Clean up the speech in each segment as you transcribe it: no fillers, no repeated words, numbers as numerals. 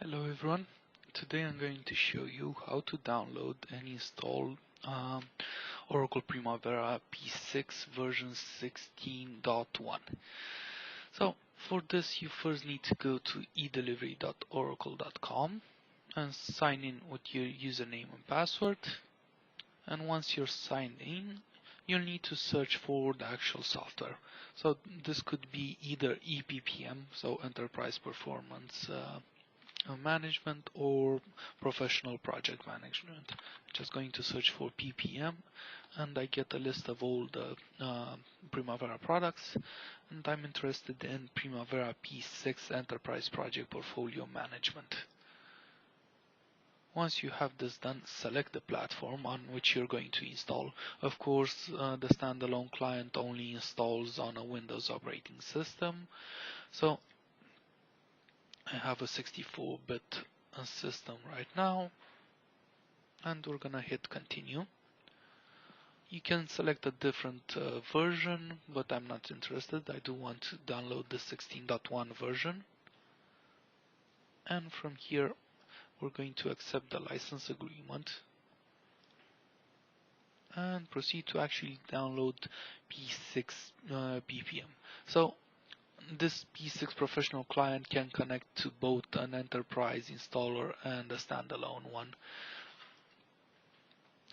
Hello everyone, today I'm going to show you how to download and install um, Oracle Primavera P6 version 16.1. So for this you first need to go to edelivery.oracle.com and sign in with your username and password, and once you're signed in you'll need to search for the actual software. So this could be either EPPM, so Enterprise Performance Management, or Professional Project Management. Just going to search for PPM and I get a list of all the Primavera products, and I'm interested in Primavera P6 Enterprise Project Portfolio Management. Once you have this done, select the platform on which you're going to install. Of course, the standalone client only installs on a Windows operating system, so I have a 64-bit system right now, and we're gonna hit continue. You can select a different version, but I'm not interested. I do want to download the 16.1 version, and from here we're going to accept the license agreement and proceed to actually download P6 PPM. So this P6 professional client can connect to both an enterprise installer and a standalone one.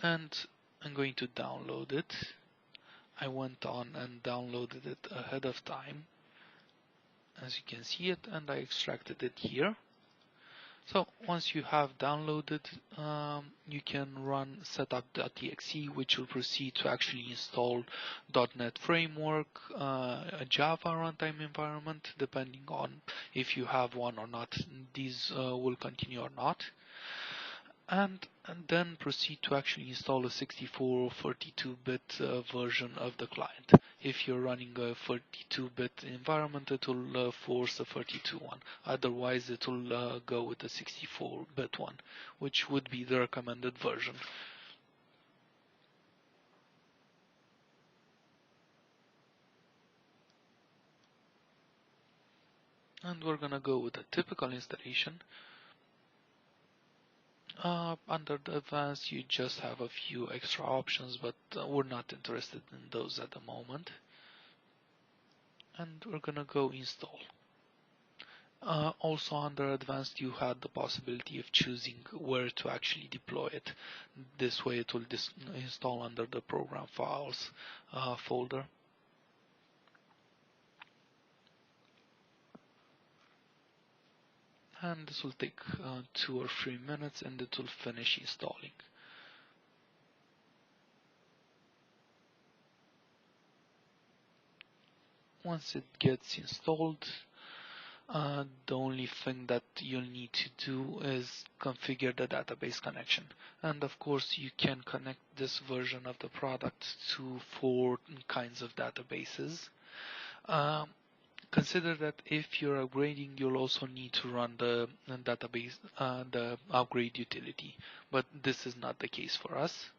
And I'm going to download it. I went on and downloaded it ahead of time, as you can see it, and I extracted it here. So once you have downloaded, you can run setup.exe, which will proceed to actually install .NET Framework, a Java runtime environment, depending on if you have one or not. These will continue or not. And then proceed to actually install a 64 or 32-bit version of the client. If you're running a 32-bit environment, it will force a 32 one. Otherwise, it will go with the 64-bit one, which would be the recommended version. And we're gonna go with a typical installation. Under the advanced, you just have a few extra options, but we're not interested in those at the moment. And we're gonna go install. Also under advanced, you had the possibility of choosing where to actually deploy it. This way it will install under the program files folder. And this will take 2 or 3 minutes and it will finish installing. Once it gets installed, the only thing that you'll need to do is configure the database connection. And of course, you can connect this version of the product to 4 kinds of databases. Consider that if you're upgrading, you'll also need to run the database, the upgrade utility, but this is not the case for us.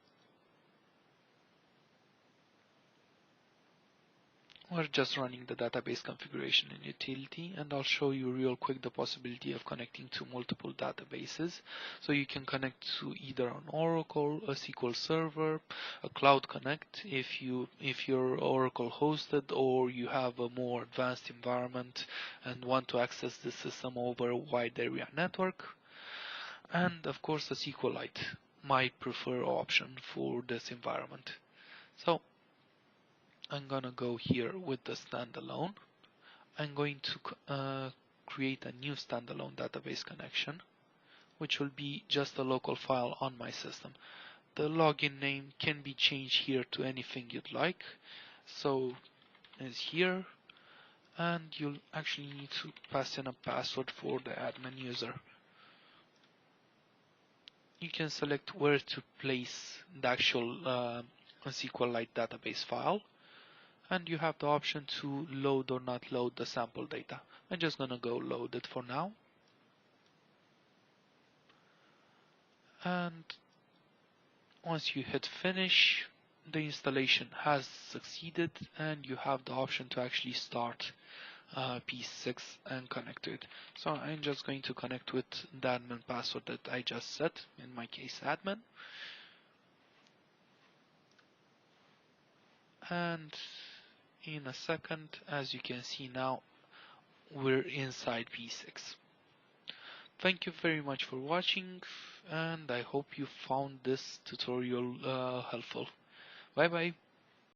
We're just running the database configuration and utility, and I'll show you real quick the possibility of connecting to multiple databases. So you can connect to either an Oracle, a SQL Server, a Cloud Connect if you're Oracle hosted, or you have a more advanced environment and want to access the system over a wide area network, and of course a SQLite, my preferred option for this environment. So I'm gonna go here with the standalone. I'm going to create a new standalone database connection, which will be just a local file on my system. The login name can be changed here to anything you'd like. So it's here, and you'll actually need to pass in a password for the admin user. You can select where to place the actual SQLite database file, and you have the option to load or not load the sample data. I'm just gonna go load it for now. And once you hit finish, the installation has succeeded and you have the option to actually start P6 and connect to it. So I'm just going to connect with the admin password that I just set, in my case admin, and in a second, as you can see now, we're inside P6. Thank you very much for watching, and I hope you found this tutorial helpful. Bye bye.